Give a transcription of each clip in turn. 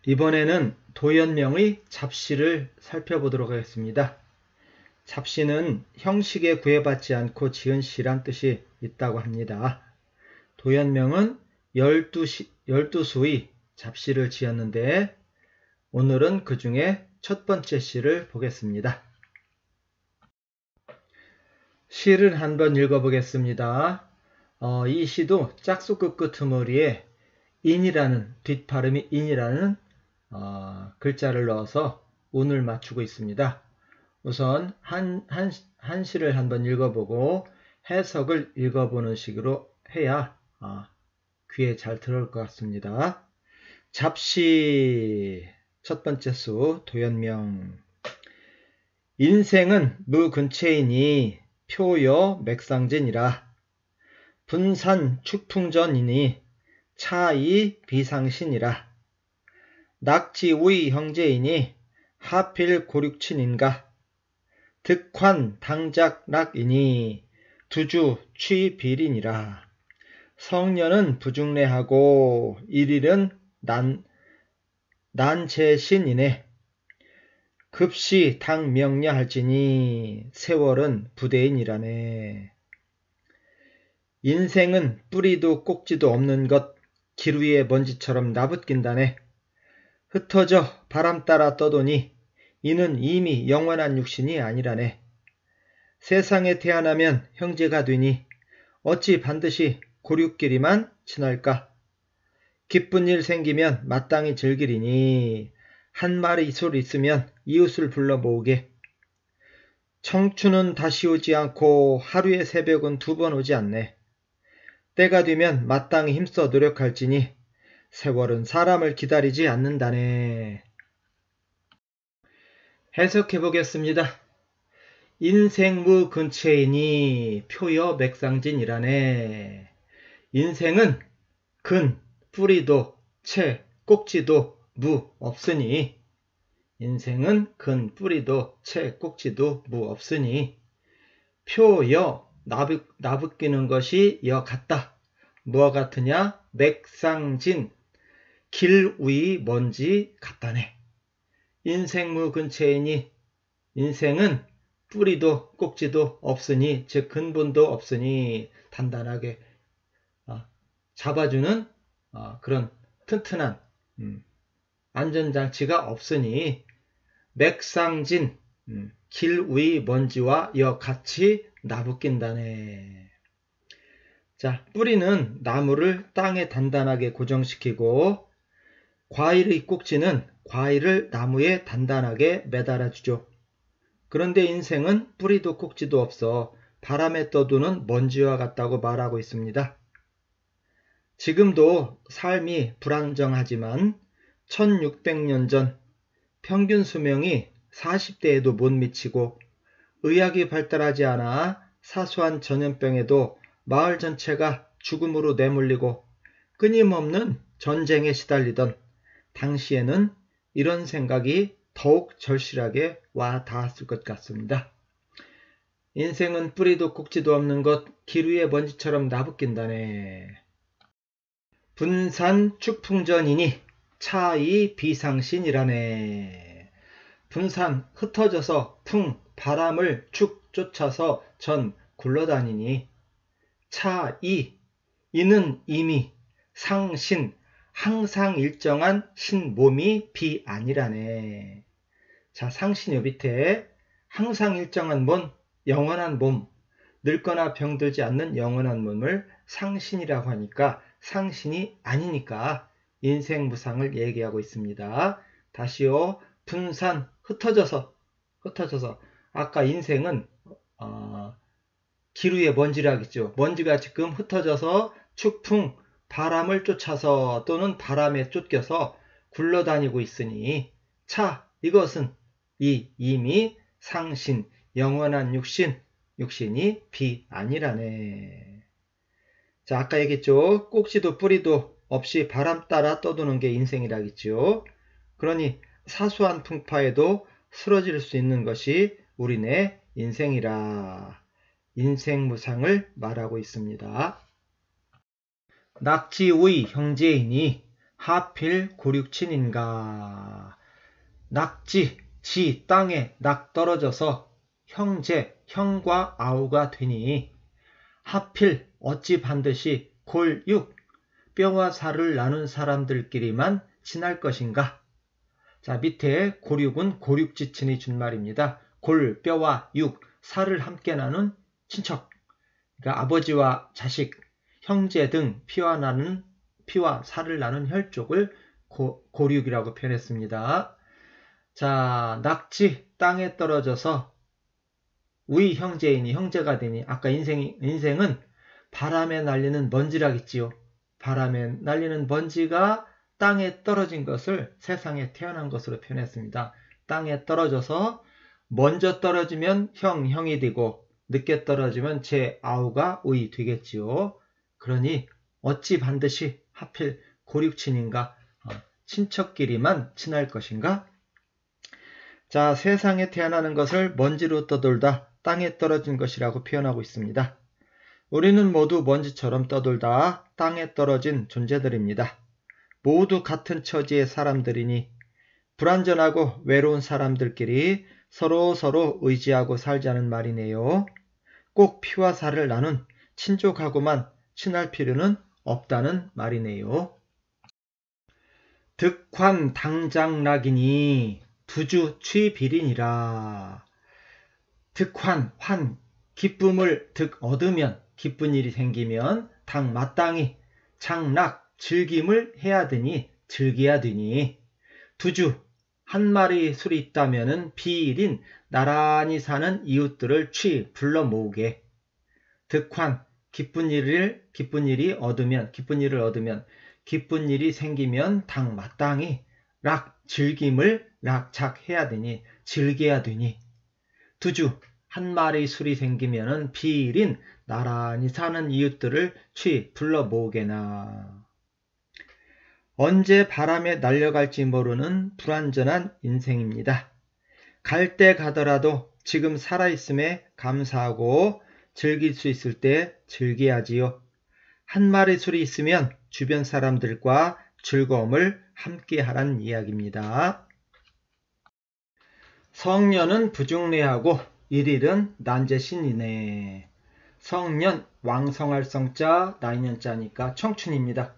이번에는 도연명의 잡시를 살펴보도록 하겠습니다. 잡시는 형식에 구애받지 않고 지은 시란 뜻이 있다고 합니다. 도연명은 12수의 잡시를 지었는데 오늘은 그 중에 첫 번째 시를 보겠습니다. 시를 한번 읽어보겠습니다. 이 시도 짝수 끝머리에 인이라는, 뒷발음이 인이라는 글자를 넣어서 운을 맞추고 있습니다. 우선 한 시를 한번 읽어보고 해석을 읽어보는 식으로 해야 귀에 잘 들어올 것 같습니다. 잡시 첫 번째 수 도연명. 인생은 무근체이니 표여 맥상진이라. 분산 축풍전이니 차이 비상신이라. 낙지우의 형제이니 하필 고륙친인가. 득환 당작락이니 두주 취비린이라. 성년은 부중래하고 일일은 난체신이네. 급시 당명려할지니 세월은 부대인이라네. 인생은 뿌리도 꼭지도 없는 것, 길 위에 먼지처럼 나붙긴다네. 흩어져 바람 따라 떠도니 이는 이미 영원한 육신이 아니라네. 세상에 태어나면 형제가 되니 어찌 반드시 고륙끼리만 친할까. 기쁜 일 생기면 마땅히 즐기리니 한 마리 술 있으면 이웃을 불러 모으게. 청춘은 다시 오지 않고 하루의 새벽은 2번 오지 않네. 때가 되면 마땅히 힘써 노력할지니 세월은 사람을 기다리지 않는다네. 해석해 보겠습니다. 인생무 근체이니 표여 맥상진이라네. 인생은 근, 뿌리도, 채, 꼭지도, 무 없으니. 인생은 근, 뿌리도, 채, 꼭지도, 무 없으니. 표여, 나붙기는 것이 여 같다. 무엇 같으냐? 맥상진, 길 위 먼지 같다네. 인생무 근체이니 인생은 뿌리도 꼭지도 없으니, 즉 근본도 없으니 단단하게 잡아주는 그런 튼튼한 안전장치가 없으니 맥상진, 길 위 먼지와 여 같이 나붙긴다네. 자, 뿌리는 나무를 땅에 단단하게 고정시키고 과일의 꼭지는 과일을 나무에 단단하게 매달아주죠. 그런데 인생은 뿌리도 꼭지도 없어 바람에 떠도는 먼지와 같다고 말하고 있습니다. 지금도 삶이 불안정하지만 1600년 전 평균 수명이 40대에도 못 미치고 의학이 발달하지 않아 사소한 전염병에도 마을 전체가 죽음으로 내몰리고 끊임없는 전쟁에 시달리던 당시에는 이런 생각이 더욱 절실하게 와 닿았을 것 같습니다. 인생은 뿌리도 꼭지도 없는 것, 길 위에 먼지처럼 나붙긴다네. 분산 축풍전이니 차이 비상신이라네. 분산, 흩어져서 풍, 바람을 축 쫓아서 전 굴러다니니 차이, 이는 이미 상신, 항상 일정한 신몸이 비 아니라네. 자, 상신요 밑에 항상 일정한 몸, 영원한 몸, 늙거나 병들지 않는 영원한 몸을 상신이라고 하니까 상신이 아니니까 인생무상을 얘기하고 있습니다. 다시요. 분산, 흩어져서 아까 인생은 길 위에 먼지라 하겠죠. 먼지가 지금 흩어져서 축풍, 바람을 쫓아서 또는 바람에 쫓겨서 굴러다니고 있으니 차, 이것은 이미 상신, 영원한 육신이 비 아니라네. 자, 아까 얘기했죠. 꼭지도 뿌리도 없이 바람 따라 떠도는 게 인생이라겠죠. 그러니 사소한 풍파에도 쓰러질 수 있는 것이 우리네 인생이라. 인생무상을 말하고 있습니다. 낙지의 형제이니 하필 고륙친인가. 낙지, 지 땅에 낙 떨어져서 형과 아우가 되니 하필 어찌 반드시 골육, 뼈와 살을 나눈 사람들끼리만 친할 것인가. 자, 밑에 고륙은 고륙지친이 준 말입니다. 골, 뼈와 육, 살을 함께 나눈 친척. 그러니까 아버지와 자식, 형제 등 피와 살을 나눈 혈족을 고륙이라고 표현했습니다. 자, 낙지 땅에 떨어져서 우리 형제이니 형제가 되니 아까 인생은 바람에 날리는 먼지라겠지요. 바람에 날리는 먼지가 땅에 떨어진 것을 세상에 태어난 것으로 표현했습니다. 땅에 떨어져서 먼저 떨어지면 형이 되고 늦게 떨어지면 제 아우가 우이 되겠지요. 그러니 어찌 반드시 하필 고륙친인가, 친척끼리만 친할 것인가? 자, 세상에 태어나는 것을 먼지로 떠돌다 땅에 떨어진 것이라고 표현하고 있습니다. 우리는 모두 먼지처럼 떠돌다 땅에 떨어진 존재들입니다. 모두 같은 처지의 사람들이니 불완전하고 외로운 사람들끼리 서로 의지하고 살자는 말이네요. 꼭 피와 살을 나눈 친족하고만 친할 필요는 없다는 말이네요. 득환 당장락이니 두주 취비린이라. 득환, 기쁨을 얻으면, 기쁜 일이 생기면 당 마땅히 장락, 즐김을 해야 되니, 즐겨야 되니 두주, 한 마리 술이 있다면은 비일인, 나란히 사는 이웃들을 불러 모으게. 득환, 기쁜 일을 얻으면, 기쁜 일이 생기면 당 마땅히 즐김을 해야 되니, 즐겨야 되니 두주, 한 마리 술이 생기면은 비일인, 나란히 사는 이웃들을 불러 모으게나. 언제 바람에 날려갈지 모르는 불완전한 인생입니다. 갈 때 가더라도 지금 살아있음에 감사하고 즐길 수 있을 때 즐겨야지요. 한 마리 술이 있으면 주변 사람들과 즐거움을 함께 하란 이야기입니다. 성년은 부중례하고 일일은 난제신이네. 성년, 왕성할 성자, 나이년자니까 청춘입니다.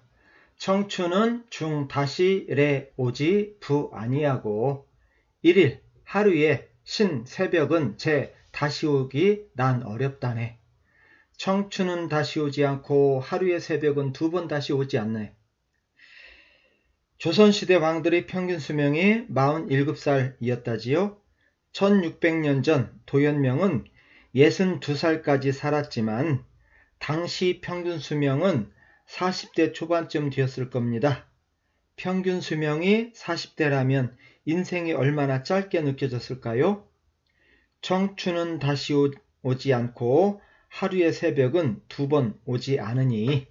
청춘은 중 다시 래 오지 부 아니하고 일일, 하루에 신 새벽은 제 다시 오기 난 어렵다네. 청춘은 다시 오지 않고 하루의 새벽은 2번 다시 오지 않네. 조선시대 왕들의 평균 수명이 47살이었다지요. 1600년 전 도연명은 62살까지 살았지만 당시 평균 수명은 40대 초반쯤 되었을 겁니다. 평균 수명이 40대라면 인생이 얼마나 짧게 느껴졌을까요? 청춘은 다시 오지 않고 하루의 새벽은 2번 오지 않으니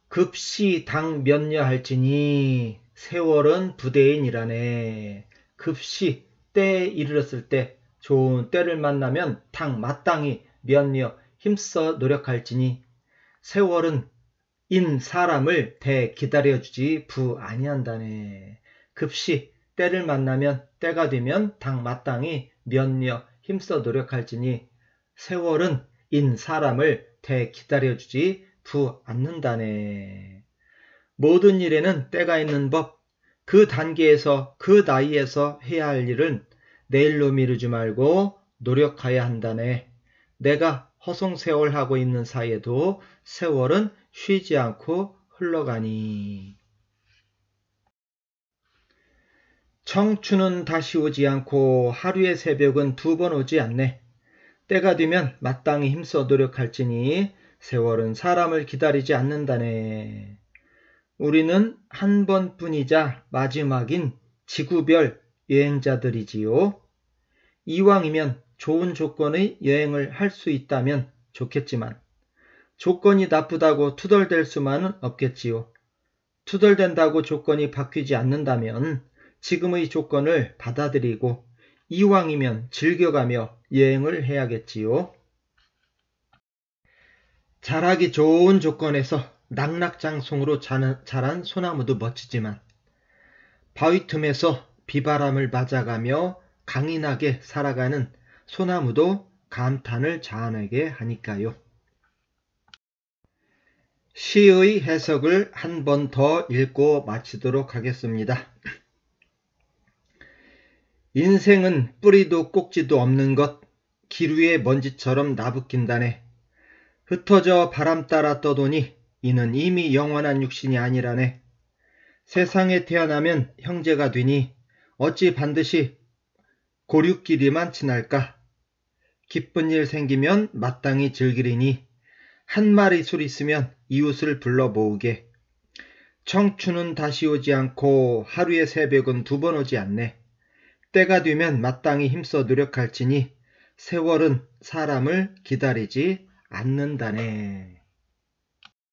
급시 당 면녀 할지니 세월은 부대인이라네. 급시 때에 이르렀을 때 좋은 때를 만나면 당 마땅히 면녀 힘써 노력할지니 세월은 인 사람을 대 기다려주지 부 아니한다네. 급시 때를 만나면 때가 되면 당 마땅히 면녀 힘써 노력할지니 세월은 인 사람을 대 기다려주지 부 않는다네. 모든 일에는 때가 있는 법, 그 단계에서 그 나이에서 해야 할 일은 내일로 미루지 말고 노력해야 한다네. 내가 허송세월하고 있는 사이에도 세월은 쉬지 않고 흘러가니. 청춘은 다시 오지 않고 하루의 새벽은 2번 오지 않네. 때가 되면 마땅히 힘써 노력할지니 세월은 사람을 기다리지 않는다네. 우리는 한 번뿐이자 마지막인 지구별 여행자들이지요. 이왕이면 좋은 조건의 여행을 할 수 있다면 좋겠지만 조건이 나쁘다고 투덜댈 수만은 없겠지요. 투덜댄다고 조건이 바뀌지 않는다면 지금의 조건을 받아들이고 이왕이면 즐겨가며 여행을 해야겠지요. 잘하기 좋은 조건에서 낙낙장송으로 자란 소나무도 멋지지만 바위 틈에서 비바람을 맞아가며 강인하게 살아가는 소나무도 감탄을 자아내게 하니까요. 시의 해석을 한 번 더 읽고 마치도록 하겠습니다. 인생은 뿌리도 꼭지도 없는 것, 길 위의 먼지처럼 나부낀다네. 흩어져 바람 따라 떠도니 이는 이미 영원한 육신이 아니라네. 세상에 태어나면 형제가 되니 어찌 반드시 고륙끼리만 친할까. 기쁜 일 생기면 마땅히 즐기리니 한 마리 술 있으면 이웃을 불러 모으게. 청춘은 다시 오지 않고 하루의 새벽은 2번 오지 않네. 때가 되면 마땅히 힘써 노력할지니 세월은 사람을 기다리지 않는다네.